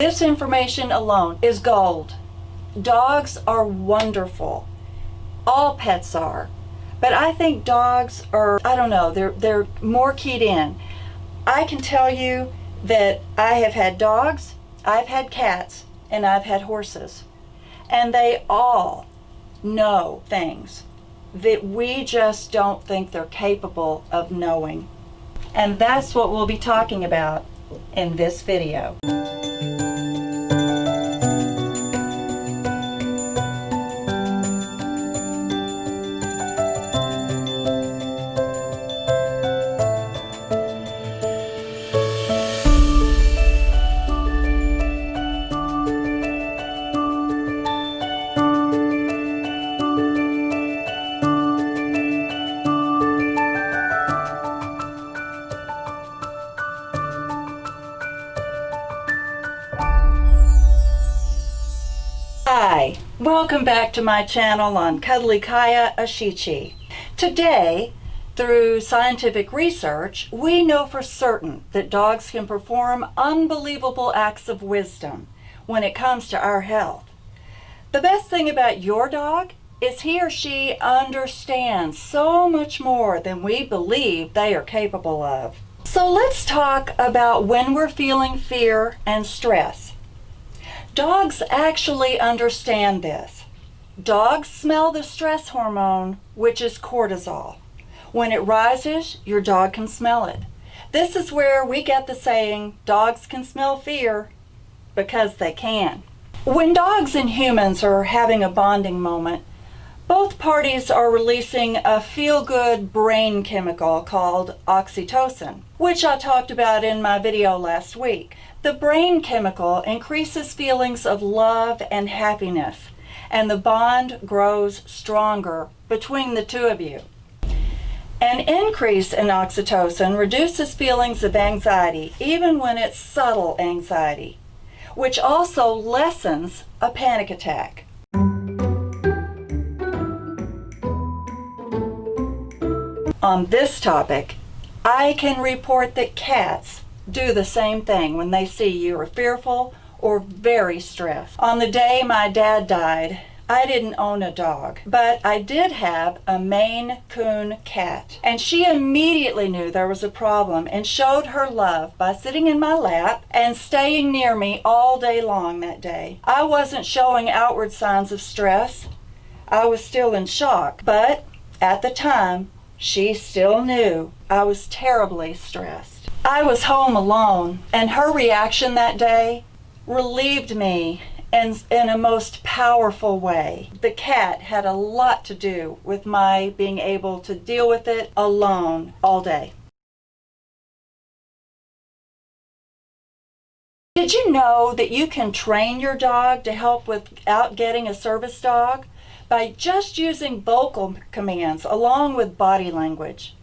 This information alone is gold. Dogs are wonderful. All pets are. But I think dogs are, I don't know, they're more keyed in. I can tell you that I have had dogs, I've had cats, and I've had horses. And they all know things that we just don't think they're capable of knowing. And that's what we'll be talking about in this video. Hi, welcome back to my channel on Kuddly, Kyiah, a ShiChi. Today, through scientific research, we know for certain that dogs can perform unbelievable acts of wisdom when it comes to our health. The best thing about your dog is he or she understands so much more than we believe they are capable of. So let's talk about when we're feeling fear and stress. Dogs actually understand this. Dogs smell the stress hormone, which is cortisol. When it rises, your dog can smell it. This is where we get the saying, dogs can smell fear, because they can. When dogs and humans are having a bonding moment, both parties are releasing a feel-good brain chemical called oxytocin, which I talked about in my video last week. The brain chemical increases feelings of love and happiness, and the bond grows stronger between the two of you. An increase in oxytocin reduces feelings of anxiety, even when it's subtle anxiety, which also lessens a panic attack. On this topic, I can report that cats do the same thing when they see you are fearful or very stressed. On the day my dad died, I didn't own a dog, but I did have a Maine Coon cat. And she immediately knew there was a problem and showed her love by sitting in my lap and staying near me all day long that day. I wasn't showing outward signs of stress. I was still in shock, but at the time, she still knew I was terribly stressed. I was home alone, and her reaction that day relieved me in a most powerful way. The cat had a lot to do with my being able to deal with it alone all day. Did you know that you can train your dog to help without getting a service dog by just using vocal commands along with body language?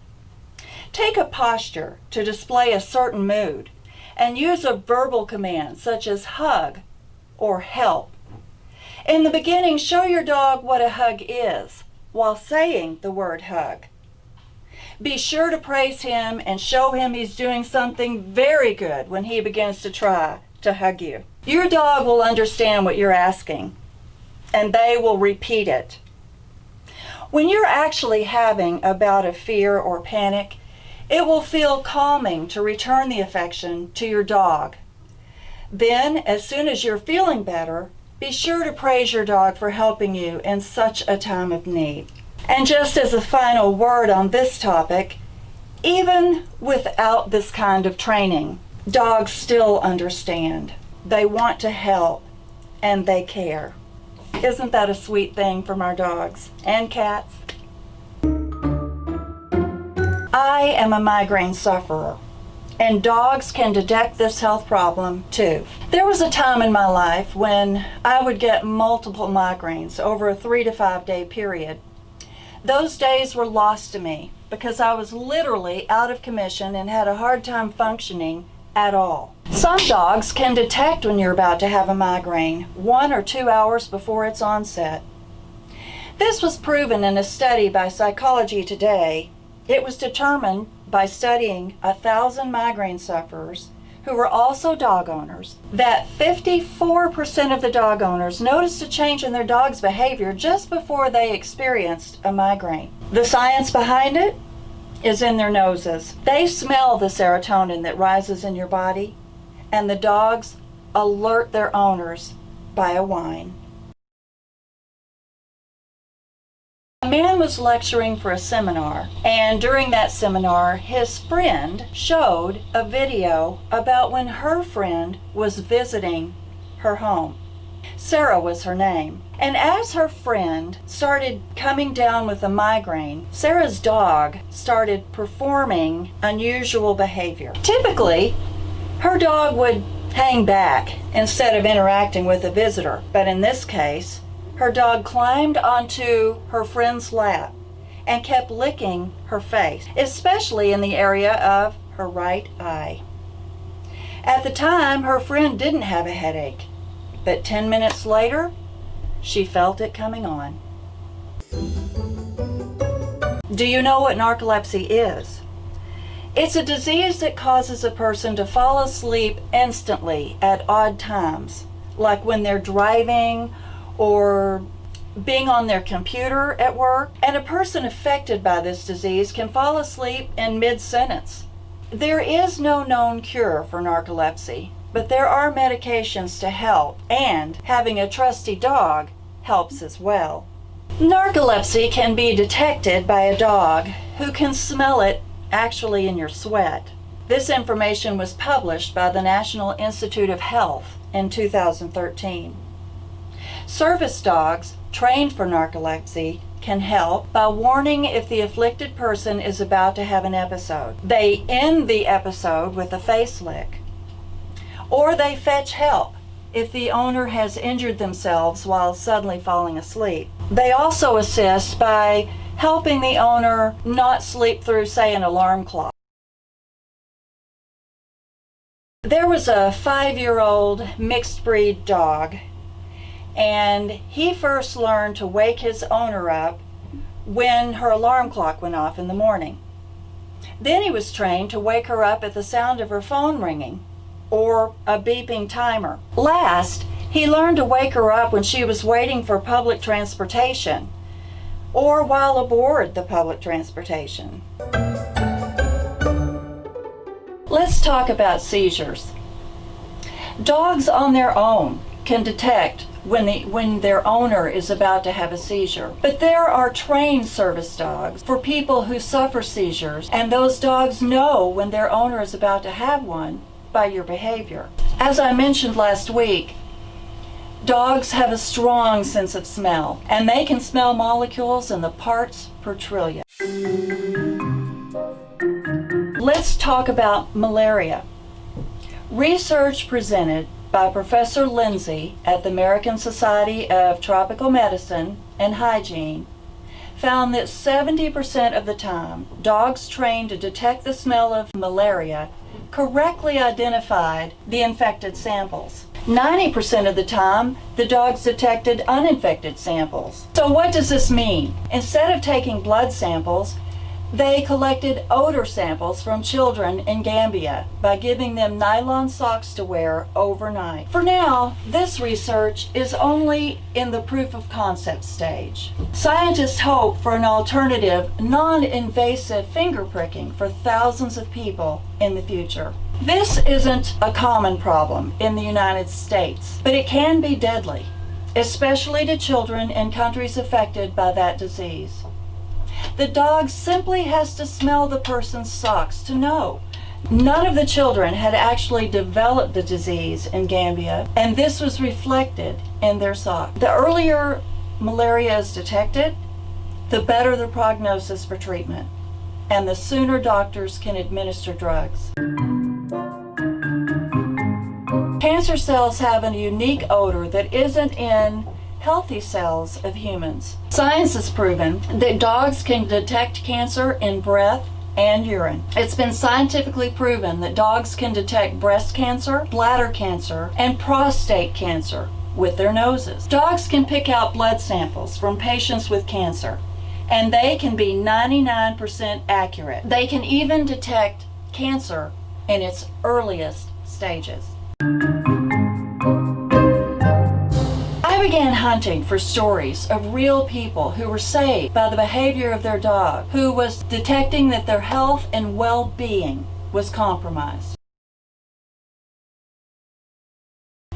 Take a posture to display a certain mood and use a verbal command such as hug or help. In the beginning, show your dog what a hug is while saying the word hug. Be sure to praise him and show him he's doing something very good when he begins to try to hug you. Your dog will understand what you're asking, and they will repeat it. When you're actually having a bout of fear or panic, it will feel calming to return the affection to your dog. Then, as soon as you're feeling better, be sure to praise your dog for helping you in such a time of need. And just as a final word on this topic, even without this kind of training, dogs still understand. They want to help, and they care. Isn't that a sweet thing from our dogs and cats? I am a migraine sufferer, and dogs can detect this health problem too. There was a time in my life when I would get multiple migraines over a 3 to 5 day period. Those days were lost to me because I was literally out of commission and had a hard time functioning at all. Some dogs can detect when you're about to have a migraine 1 or 2 hours before its onset. This was proven in a study by Psychology Today. It was determined by studying 1,000 migraine sufferers who were also dog owners that 54% of the dog owners noticed a change in their dog's behavior just before they experienced a migraine. The science behind it is in their noses. They smell the serotonin that rises in your body, and the dogs alert their owners by a whine. A man was lecturing for a seminar, and during that seminar, his friend showed a video about when her friend was visiting her home. Sarah was her name. And as her friend started coming down with a migraine, Sarah's dog started performing unusual behavior. Typically, her dog would hang back instead of interacting with a visitor, but in this case, her dog climbed onto her friend's lap and kept licking her face, especially in the area of her right eye. At the time, her friend didn't have a headache, but 10 minutes later, she felt it coming on. Do you know what narcolepsy is? It's a disease that causes a person to fall asleep instantly at odd times, like when they're driving or being on their computer at work. And a person affected by this disease can fall asleep in mid-sentence. There is no known cure for narcolepsy, but there are medications to help, and having a trusty dog helps as well. Narcolepsy can be detected by a dog who can smell it actually in your sweat. This information was published by the National Institute of Health in 2013. Service dogs trained for narcolepsy can help by warning if the afflicted person is about to have an episode. They end the episode with a face lick, or they fetch help if the owner has injured themselves while suddenly falling asleep. They also assist by helping the owner not sleep through, say, an alarm clock. There was a 5-year-old mixed breed dog, and he first learned to wake his owner up when her alarm clock went off in the morning. Then he was trained to wake her up at the sound of her phone ringing or a beeping timer. Last, he learned to wake her up when she was waiting for public transportation or while aboard the public transportation. Let's talk about seizures. Dogs on their own can detect when their owner is about to have a seizure. But there are trained service dogs for people who suffer seizures, and those dogs know when their owner is about to have one by your behavior. As I mentioned last week, dogs have a strong sense of smell, and they can smell molecules in the parts per trillion. Let's talk about malaria. Research presented by Professor Lindsay at the American Society of Tropical Medicine and Hygiene found that 70% of the time, dogs trained to detect the smell of malaria correctly identified the infected samples. 90% of the time, the dogs detected uninfected samples. So what does this mean? Instead of taking blood samples, they collected odor samples from children in Gambia by giving them nylon socks to wear overnight. For now, this research is only in the proof of concept stage. Scientists hope for an alternative, non-invasive finger pricking for thousands of people in the future. This isn't a common problem in the United States, but it can be deadly, especially to children in countries affected by that disease. The dog simply has to smell the person's socks to know. None of the children had actually developed the disease in Gambia, and this was reflected in their socks. The earlier malaria is detected, the better the prognosis for treatment, and the sooner doctors can administer drugs. Cancer cells have a unique odor that isn't in healthy cells of humans. Science has proven that dogs can detect cancer in breath and urine. It's been scientifically proven that dogs can detect breast cancer, bladder cancer, and prostate cancer with their noses. Dogs can pick out blood samples from patients with cancer, and they can be 99% accurate. They can even detect cancer in its earliest stages. I began hunting for stories of real people who were saved by the behavior of their dog, who was detecting that their health and well-being was compromised.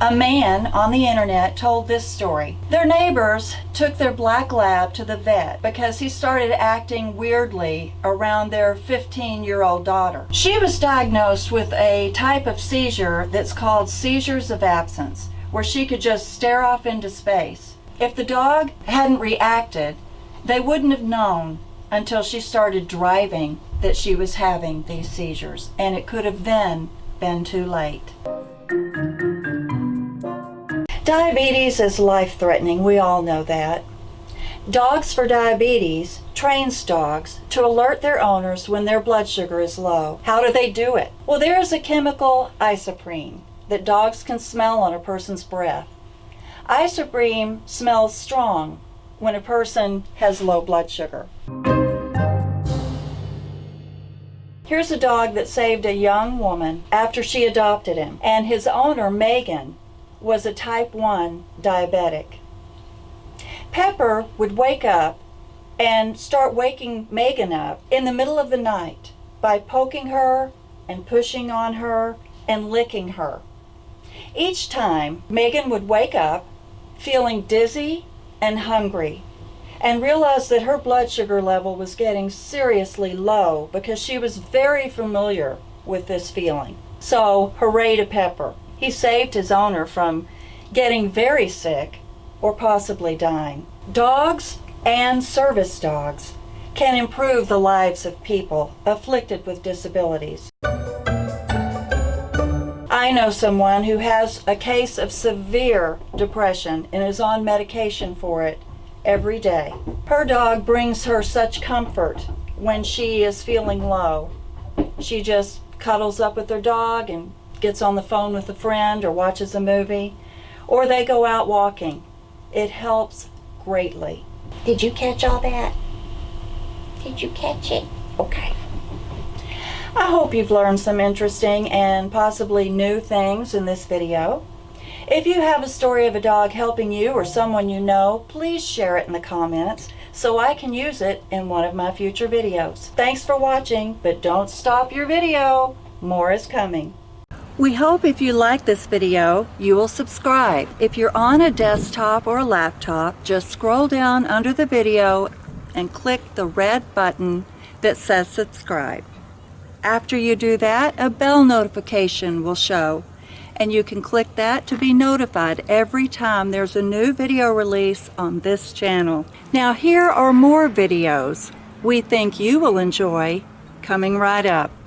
A man on the internet told this story. Their neighbors took their black lab to the vet because he started acting weirdly around their 15-year-old daughter. She was diagnosed with a type of seizure that's called seizures of absence, where she could just stare off into space. If the dog hadn't reacted, they wouldn't have known until she started driving that she was having these seizures, and it could have then been too late. Diabetes is life-threatening, we all know that. Dogs for Diabetes trains dogs to alert their owners when their blood sugar is low. How do they do it? Well, there is a chemical, isoprene, that dogs can smell on a person's breath. Isoprene smells strong when a person has low blood sugar. Here's a dog that saved a young woman after she adopted him, and his owner, Megan, was a type 1 diabetic. Pepper would wake up and start waking Megan up in the middle of the night by poking her and pushing on her and licking her. Each time, Megan would wake up feeling dizzy and hungry and realize that her blood sugar level was getting seriously low because she was very familiar with this feeling. So, hooray to Pepper. He saved his owner from getting very sick or possibly dying. Dogs and service dogs can improve the lives of people afflicted with disabilities. I know someone who has a case of severe depression and is on medication for it every day. Her dog brings her such comfort when she is feeling low. She just cuddles up with her dog and gets on the phone with a friend or watches a movie, or they go out walking. It helps greatly. Did you catch all that? Did you catch it? Okay. I hope you've learned some interesting and possibly new things in this video. If you have a story of a dog helping you or someone you know, please share it in the comments so I can use it in one of my future videos. Thanks for watching, but don't stop your video. More is coming. We hope if you like this video, you will subscribe. If you're on a desktop or a laptop, just scroll down under the video and click the red button that says subscribe. After you do that, a bell notification will show, and you can click that to be notified every time there's a new video release on this channel. Now here are more videos we think you will enjoy coming right up.